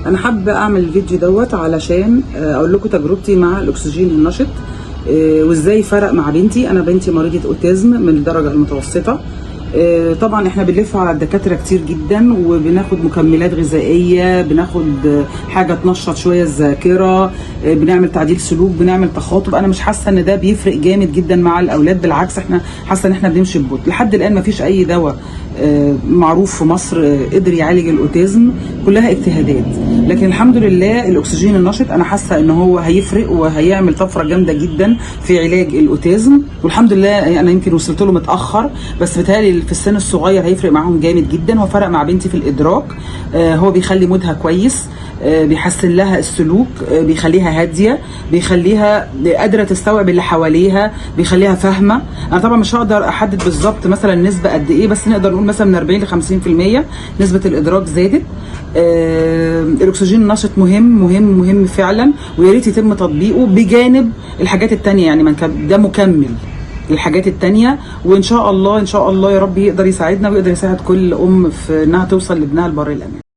انا حابه اعمل الفيديو دوت علشان اقول لكم تجربتي مع الاكسجين النشط وازاي فرق مع بنتي. انا بنتي مريضه اوتيزم من الدرجه المتوسطه. طبعا احنا بنلف على الدكاتره كتير جدا وبناخد مكملات غذائيه، بناخد حاجه تنشط شويه الذاكره، بنعمل تعديل سلوك، بنعمل تخاطب. انا مش حاسه ان ده بيفرق جامد جدا مع الاولاد، بالعكس احنا حاسه ان احنا بنمشي ببطء. لحد الان ما فيش اي دواء معروف في مصر قدر يعالج الاوتيزم، كلها اجتهادات. لكن الحمد لله الاكسجين النشط انا حاسه ان هو هيفرق وهيعمل طفره جامده جدا في علاج الاوتيزم، والحمد لله انا يمكن وصلت له متاخر، بس بيتهيألي في السن الصغير هيفرق معاهم جامد جدا. هو فرق مع بنتي في الادراك، هو بيخلي مودها كويس، بيحسن لها السلوك، بيخليها هاديه، بيخليها قادره تستوعب اللي حواليها، بيخليها فاهمه. انا طبعا مش هقدر احدد بالظبط مثلا نسبه قد ايه، بس نقدر نقول مثلا من 40 ل 50% نسبه الادراك زادت. الاكسجين النشط مهم مهم مهم فعلا، ويا ريت يتم تطبيقه بجانب الحاجات التانيه، يعني ده مكمل للحاجات التانيه. وان شاء الله ان شاء الله يا رب يقدر يساعدنا ويقدر يساعد كل ام في انها توصل لابنها لبر الامان.